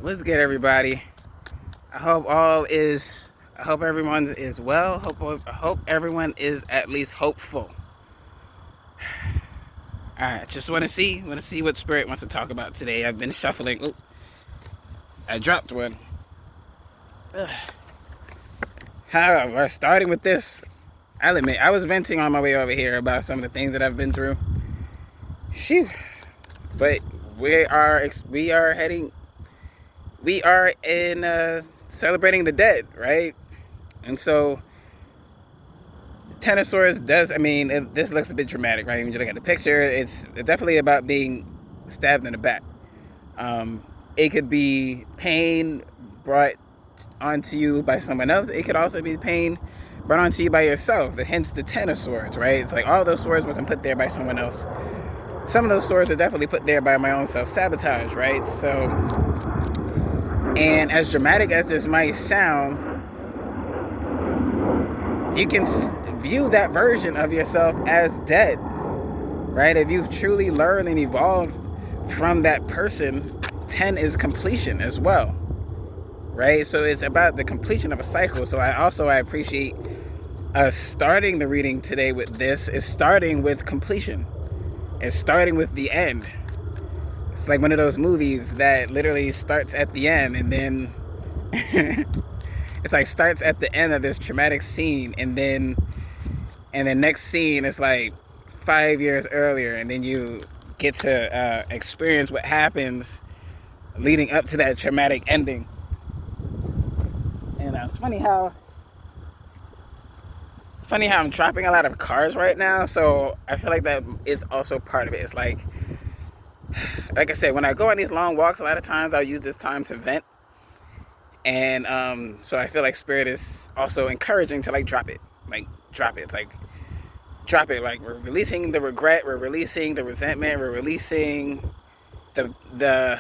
What's good, everybody? I hope everyone is well. I hope everyone is at least hopeful. All right, just want to see what Spirit wants to talk about today. I've been shuffling. Ooh, I dropped one. However, starting with this, I'll admit I was venting on my way over here about some of the things that I've been through. Phew. But we are in celebrating the dead, right? And so Tenosaurus does, this looks a bit dramatic, right? When you look at the picture, it's definitely about being stabbed in the back. It could be pain brought onto you by someone else. It could also be pain brought onto you by yourself, hence the Tenosaurs, right? It's like all those swords wasn't put there by someone else. Some of those swords are definitely put there by my own self-sabotage, right? So, and as dramatic as this might sound, you can view that version of yourself as dead, right? If you've truly learned and evolved from that person, 10 is completion as well, right? So it's about the completion of a cycle. So I appreciate us starting the reading today with this. It's starting with completion. It's starting with the end. It's like one of those movies that literally starts at the end, and then it's like starts at the end of this traumatic scene, and then the next scene is like 5 years earlier, and then you get to experience what happens leading up to that traumatic ending. And it's funny how I'm dropping a lot of cards right now, so I feel like that is also part of it. It's like I said, when I go on these long walks, a lot of times I'll use this time to vent. And so I feel like Spirit is also encouraging to drop it. Like we're releasing the regret, we're releasing the resentment, we're releasing the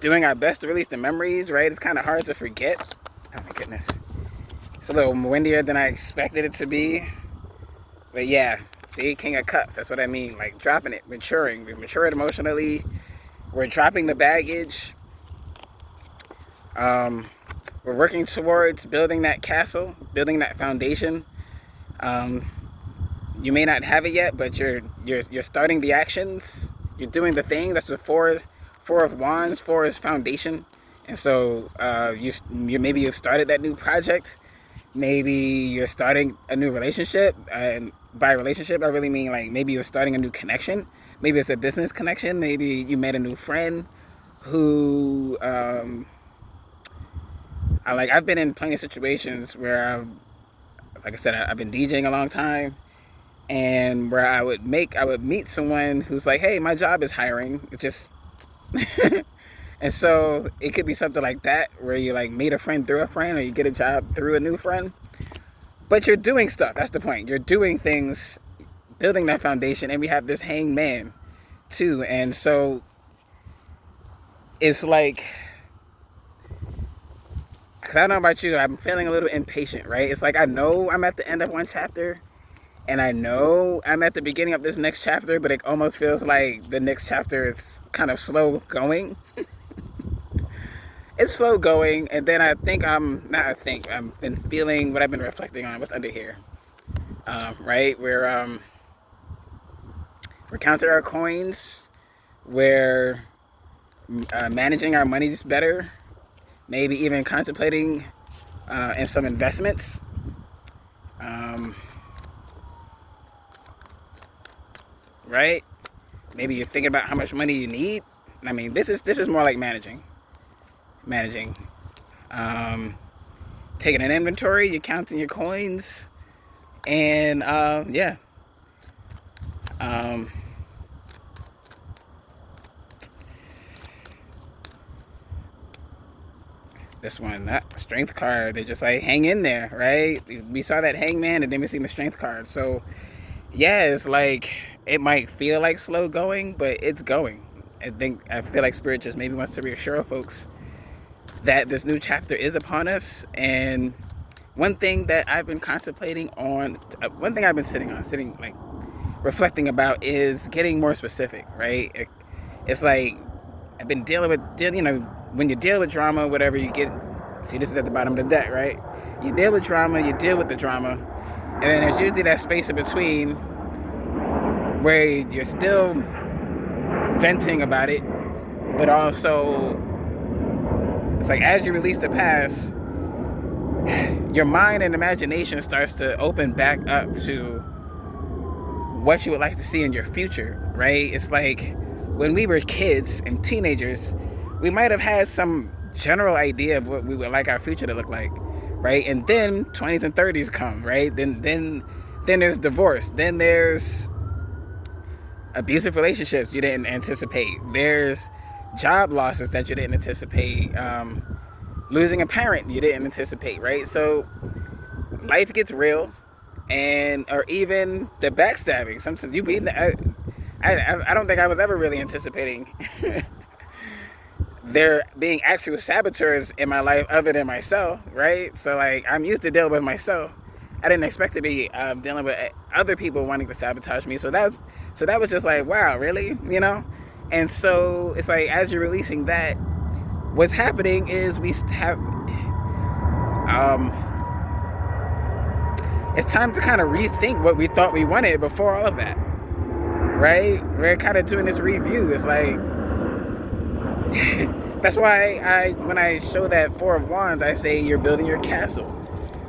doing our best to release the memories, right? It's kind of hard to forget. Oh my goodness. It's a little windier than I expected it to be. But yeah, see, King of Cups, that's what I mean. Like dropping it, maturing. We've matured emotionally. We're dropping the baggage. We're working towards building that castle, building that foundation. You may not have it yet, but you're starting the actions. You're doing the thing. That's the four of wands. 4 is foundation. And so maybe you've started that new project. Maybe you're starting a new relationship. And by relationship, I really mean maybe you're starting a new connection. Maybe it's a business connection. Maybe you met a new friend who I've been in plenty of situations where I've been DJing a long time, and where I would meet someone who's like, hey, my job is hiring. It just and so it could be something like that, where you meet a friend through a friend, or you get a job through a new friend. But you're doing stuff. That's the point. You're doing things, building that foundation, and we have this hangman too. And so it's like, because I don't know about you, I'm feeling a little impatient, right? It's like I know I'm at the end of one chapter, and I know I'm at the beginning of this next chapter, but it almost feels like the next chapter is kind of slow going. It's slow going, and then I've been feeling what I've been reflecting on, what's under here. Right? We're counting our coins, we're managing our monies better, maybe even contemplating in some investments. Right? Maybe you're thinking about how much money you need. This is more like managing. Taking an inventory, you're counting your coins, and yeah. This one, that strength card, they just hang in there, right? We saw that hangman, and then we seen the strength card. So yeah, it's like it might feel like slow going, but it's going. I feel like Spirit just maybe wants to reassure folks that this new chapter is upon us. And one thing that I've been contemplating on, one thing I've been reflecting about, is getting more specific, right? It's like I've been dealing with, when you deal with drama, whatever you get, see, this is at the bottom of the deck, right? You deal with drama, you deal with the drama, and then there's usually that space in between where you're still venting about it, but also it's like as you release the past, your mind and imagination starts to open back up to what you would like to see in your future, right? It's like when we were kids and teenagers, we might have had some general idea of what we would like our future to look like, right? And then 20s and 30s come, right? Then there's divorce. Then there's abusive relationships you didn't anticipate. There's job losses that you didn't anticipate. Losing a parent you didn't anticipate, right? So life gets real, or even the backstabbing. Sometimes I don't think I was ever really anticipating there being actual saboteurs in my life other than myself, right? So like I'm used to dealing with myself. I didn't expect to be dealing with other people wanting to sabotage me. So that was just like, wow, really, And so it's like as you're releasing that, what's happening is we have it's time to kind of rethink what we thought we wanted before all of that, right? We're kind of doing this review. It's like that's why when I show that Four of Wands, I say you're building your castle,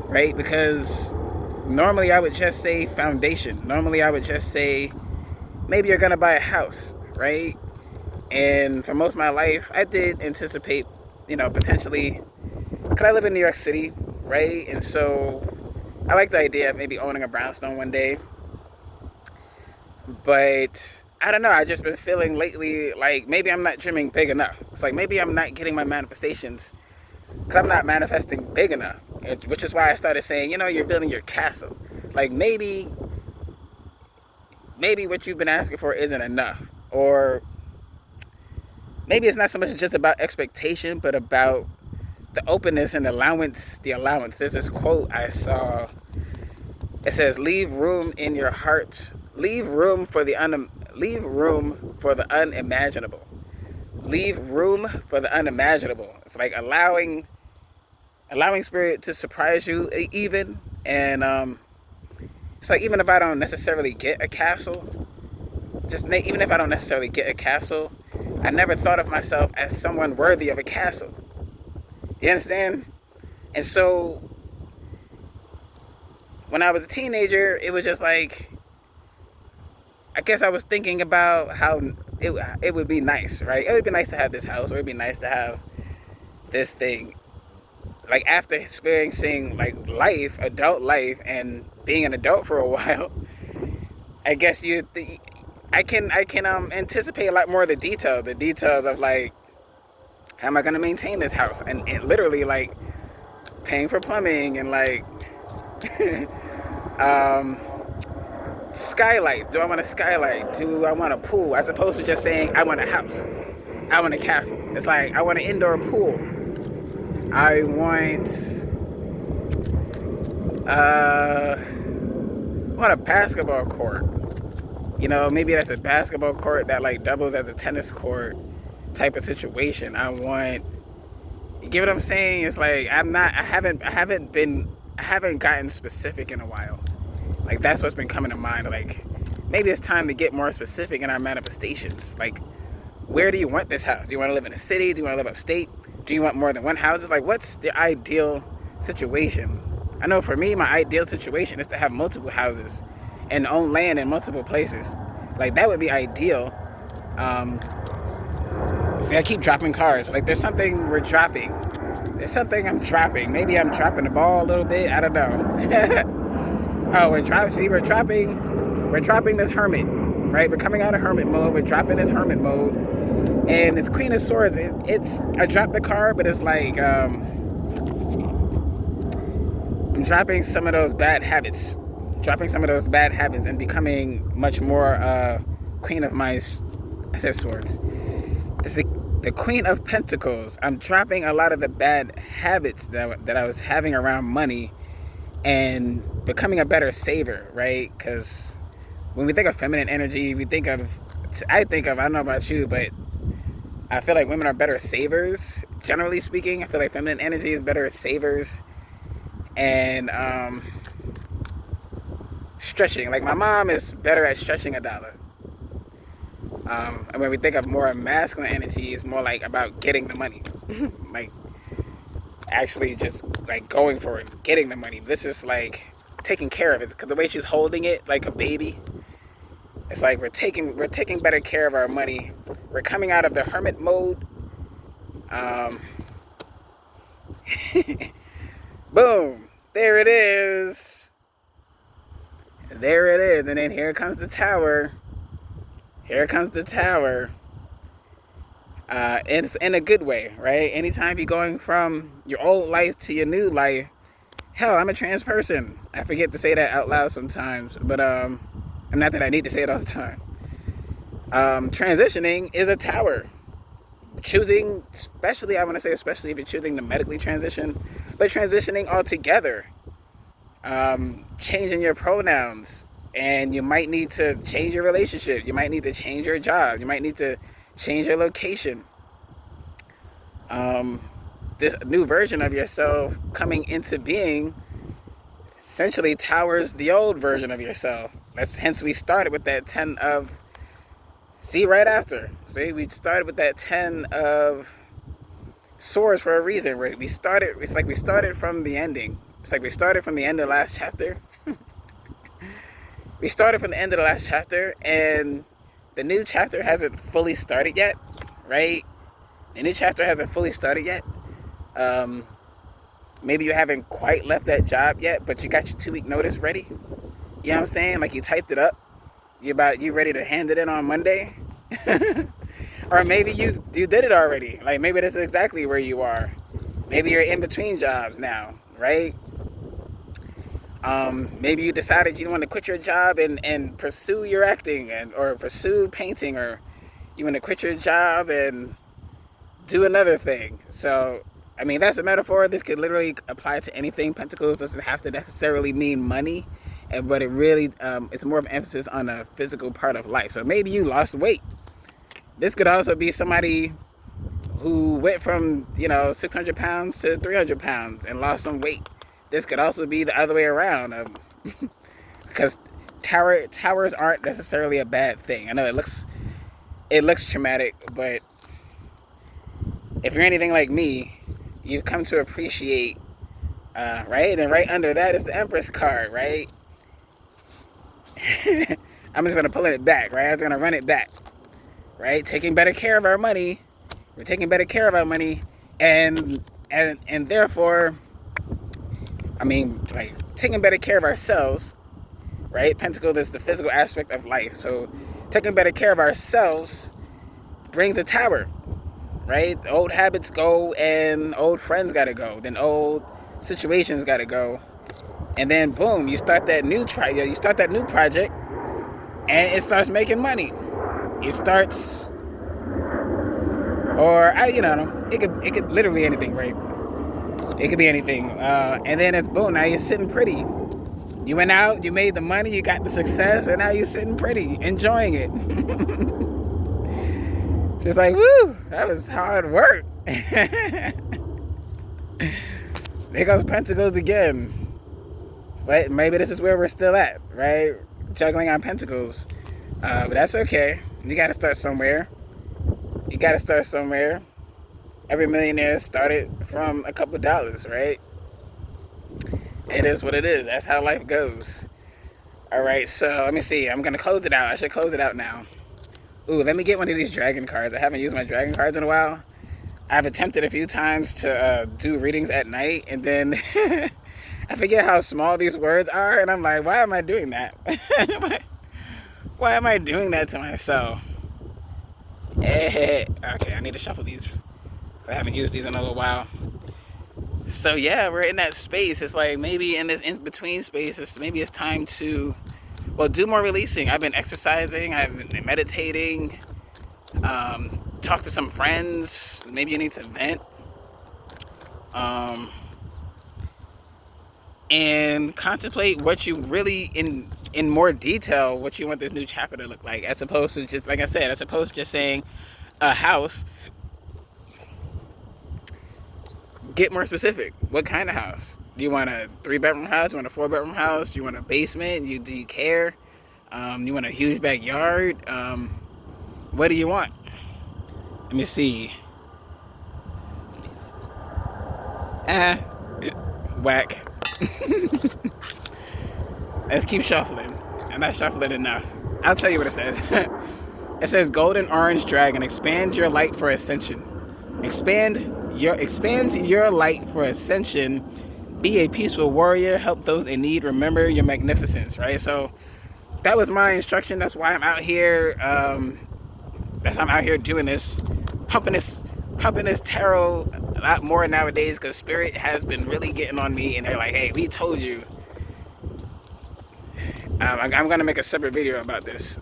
right? Because normally I would just say foundation. Normally I would just say maybe you're gonna buy a house, right? And for most of my life, I did anticipate, potentially, because I live in New York City, right? And so I like the idea of maybe owning a brownstone one day. But I don't know, I've just been feeling lately like maybe I'm not dreaming big enough. It's like maybe I'm not getting my manifestations because I'm not manifesting big enough, which is why I started saying, you're building your castle. Like maybe what you've been asking for isn't enough, or maybe it's not so much just about expectation, but about the openness and the allowance. There's this quote I saw. It says, "Leave room in your heart. Leave room for the unimaginable. Leave room for the unimaginable." It's like allowing spirit to surprise you, even. And it's like even if I don't necessarily get a castle, even if I don't necessarily get a castle, I never thought of myself as someone worthy of a castle. You understand? And so when I was a teenager, it was just like, I guess I was thinking about how it would be nice, right? It would be nice to have this house, or it would be nice to have this thing. Like after experiencing like adult life, and being an adult for a while, I guess I can anticipate a lot more of the details of like, how am I going to maintain this house? And literally like paying for plumbing and like skylight. Do I want a skylight? Do I want a pool? As opposed to just saying I want a house. I want a castle. It's like I want an indoor pool. I want a basketball court. Maybe that's a basketball court that like doubles as a tennis court type of situation. You get what I'm saying? It's like I haven't gotten specific in a while. Like that's what's been coming to mind. Like maybe it's time to get more specific in our manifestations. Like, where do you want this house? Do you want to live in a city? Do you want to live upstate? Do you want more than one house? It's like, what's the ideal situation? I know for me, my ideal situation is to have multiple houses and own land in multiple places. Like that would be ideal. See, I keep dropping cards. Like there's something we're dropping. There's something I'm dropping. Maybe I'm dropping the ball a little bit. I don't know. Oh, we're dropping this hermit, right? We're coming out of hermit mode. We're dropping this hermit mode. And it's Queen of Swords. I dropped the card, but it's like, I'm dropping some of those bad habits. And becoming much more Queen of I said Swords. It's the Queen of Pentacles. I'm dropping a lot of the bad habits that I was having around money and becoming a better saver, right? Because when we think of feminine energy, I don't know about you, but I feel like women are better savers, generally speaking. I feel like feminine energy is better savers and stretching. Like my mom is better at stretching a dollar. And when we think of more masculine energy, it's more like about getting the money. Like actually just like going for it, getting the money. This is like taking care of it, because the way she's holding it like a baby, it's like we're taking better care of our money. We're coming out of the hermit mode. Boom, there it is. There it is. And then here comes the tower. Here comes the tower. It's in a good way, right? Anytime you're going from your old life to your new life, hell, I'm a trans person. I forget to say that out loud sometimes, but not that I need to say it all the time. Transitioning is a tower. Choosing, especially if you're choosing to medically transition, but transitioning altogether, changing your pronouns, and you might need to change your relationship. You might need to change your job. You might need to change your location. This new version of yourself coming into being essentially towers the old version of yourself. Hence we started with that 10 of... See, right after. See, we started with that 10 of swords for a reason. It's like we started from the ending. It's like we started from the end of the last chapter. We started from the end of the last chapter, and the new chapter hasn't fully started yet, right? The new chapter hasn't fully started yet. Maybe you haven't quite left that job yet, but you got your 2-week notice ready. You know what I'm saying? Like you typed it up. You ready to hand it in on Monday? Or maybe you did it already. Like maybe this is exactly where you are. Maybe you're in between jobs now, right? Maybe you decided you want to quit your job and pursue your acting or pursue painting, or you want to quit your job and do another thing. So, I mean, that's a metaphor. This could literally apply to anything. Pentacles doesn't have to necessarily mean money, but it really, it's more of an emphasis on a physical part of life. So maybe you lost weight. This could also be somebody who went from, 600 pounds to 300 pounds and lost some weight. This could also be the other way around, because towers aren't necessarily a bad thing. I know it looks traumatic, but if you're anything like me, you've come to appreciate, right? And right under that is the Empress card, right? I'm just gonna pull it back, right? I'm gonna run it back, right? Taking better care of our money. We're taking better care of our money, and therefore, I mean, like taking better care of ourselves, right? Pentacle is the physical aspect of life. So taking better care of ourselves brings a tower, right? Old habits go, and old friends gotta go. Then old situations gotta go, and then boom, you start that new project, and it starts making money. It starts, it could literally anything, right? It could be anything. And then it's boom, now you're sitting pretty. You went out, you made the money, you got the success, and now you're sitting pretty, enjoying it. Just like, woo, that was hard work. There goes Pentacles again. But maybe this is where we're still at, right? Juggling on Pentacles. But that's okay. You gotta start somewhere. Every millionaire started from a couple dollars, right? It is what it is. That's how life goes. All right, so let me see. I'm going to close it out. I should close it out now. Ooh, let me get one of these dragon cards. I haven't used my dragon cards in a while. I've attempted a few times to do readings at night, and then I forget how small these words are, and I'm like, why am I doing that? Why am I doing that to myself? Okay, I need to shuffle these. I haven't used these in a little while. So yeah, we're in that space. It's like maybe in this in-between space, maybe it's time to, do more releasing. I've been exercising. I've been meditating. Talk to some friends. Maybe you need to vent. And contemplate what you really, in more detail, what you want this new chapter to look like, as opposed to just, like I said, as opposed to just saying a house. Get more specific. What kind of house? Do you want a 3-bedroom house? Do you want a 4-bedroom house? Do you want a basement? Do you care? You want a huge backyard? What do you want? Let me see. Whack. Let's keep shuffling. I'm not shuffling enough. I'll tell you what it says. It says golden orange dragon, expand your light for ascension. Expands your light for ascension. Be a peaceful warrior. Help those in need. Remember your magnificence. Right. So that was my instruction. That's why I'm out here. That's why I'm out here doing this, pumping this tarot a lot more nowadays, because Spirit has been really getting on me, and they're like, "Hey, we told you." I'm gonna make a separate video about this,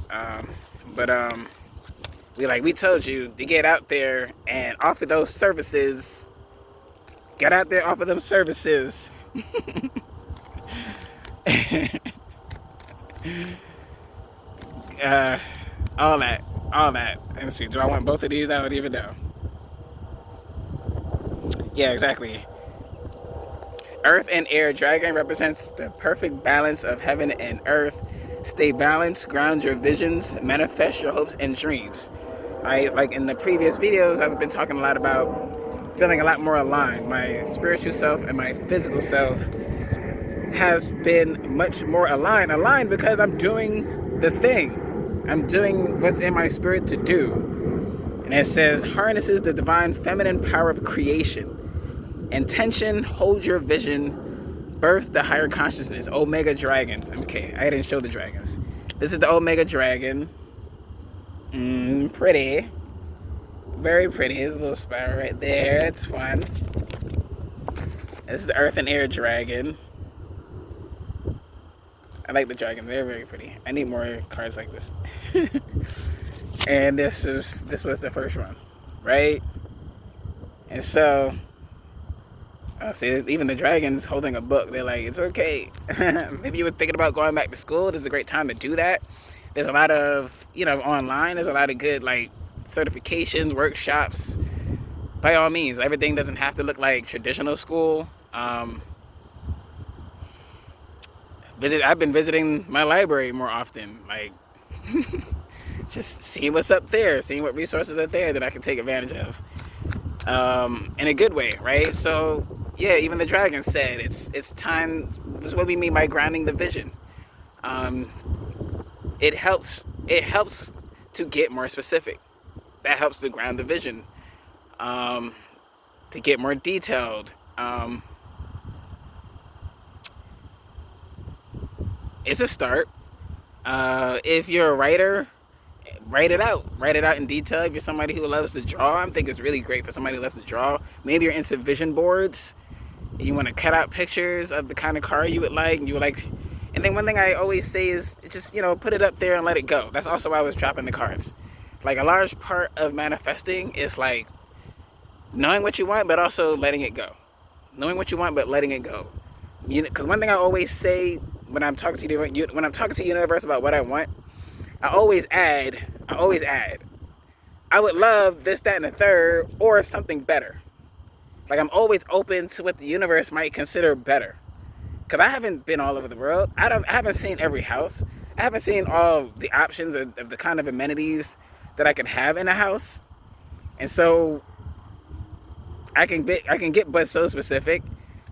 but we told you to get out there and offer those services. Get out there, offer them services. All that. Let me see. Do I want both of these? I don't even know. Yeah, exactly. Earth and air dragon represents the perfect balance of heaven and earth. Stay balanced, ground your visions, manifest your hopes and dreams. Like in the previous videos, I've been talking a lot about feeling a lot more aligned. My spiritual self and my physical self has been much more aligned because I'm doing the thing. I'm doing what's in my spirit to do. And it says, harnesses the divine feminine power of creation. Intention, hold your vision, birth the higher consciousness. Omega dragon. Okay, I didn't show the dragons. This is the Omega dragon. Pretty. Very pretty. There's a little spiral right there. It's fun. This is the Earth and Air dragon. I like the dragons. They're very pretty. I need more cards like this. And this was the first one, right? And so, see, even the dragons holding a book. They're like, it's okay. Maybe you were thinking about going back to school. This is a great time to do that. There's a lot of, online. There's a lot of good, certifications, workshops. By all means, everything doesn't have to look like traditional school. I've been visiting my library more often. Just seeing what's up there, seeing what resources are there that I can take advantage of. In a good way, right? So, yeah, even the dragon said it's time. This is what we mean by grounding the vision. It helps to get more specific. That helps to ground the vision. To get more detailed. It's a start. If you're a writer, write it out in detail. If you're somebody who loves to draw, I think it's really great for somebody who loves to draw. Maybe you're into vision boards and you want to cut out pictures of the kind of car you would like, and then one thing I always say is just, put it up there and let it go. That's also why I was dropping the cards. A large part of manifesting is knowing what you want, but also letting it go. Knowing what you want, but letting it go. Because one thing I always say when I'm talking to the universe about what I want, I always add, I would love this, that, and the third, or something better. I'm always open to what the universe might consider better. Because I haven't been all over the world. I haven't seen every house. I haven't seen all the options of the kind of amenities that I can have in a house. And so I can get but so specific.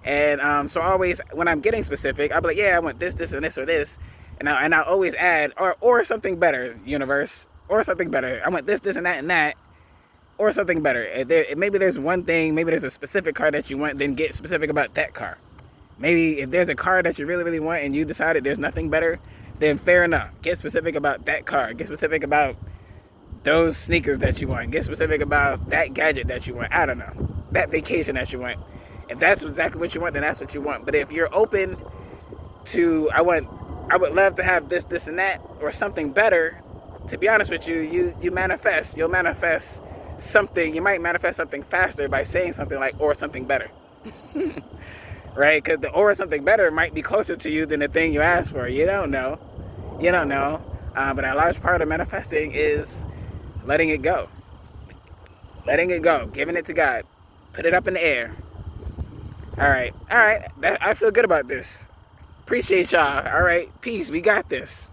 And so always, when I'm getting specific, I'll be like, yeah, I want this, and this, or this. And I'll always add, or something better, universe. Or something better. I want this, and that. Or something better. Maybe there's one thing, maybe there's a specific car that you want, then get specific about that car. Maybe if there's a car that you really, really want and you decided there's nothing better, then fair enough. Get specific about that car. Get specific about those sneakers that you want. Get specific about that gadget that you want. I don't know. That vacation that you want. If that's exactly what you want, then that's what you want. But if you're open to, I would love to have this, and that, or something better, to be honest with you, you'll manifest something. You might manifest something faster by saying something like, or something better. Right? Because the or something better might be closer to you than the thing you asked for. You don't know. But a large part of manifesting is letting it go. Letting it go. Giving it to God. Put it up in the air. All right. I feel good about this. Appreciate y'all. All right. Peace. We got this.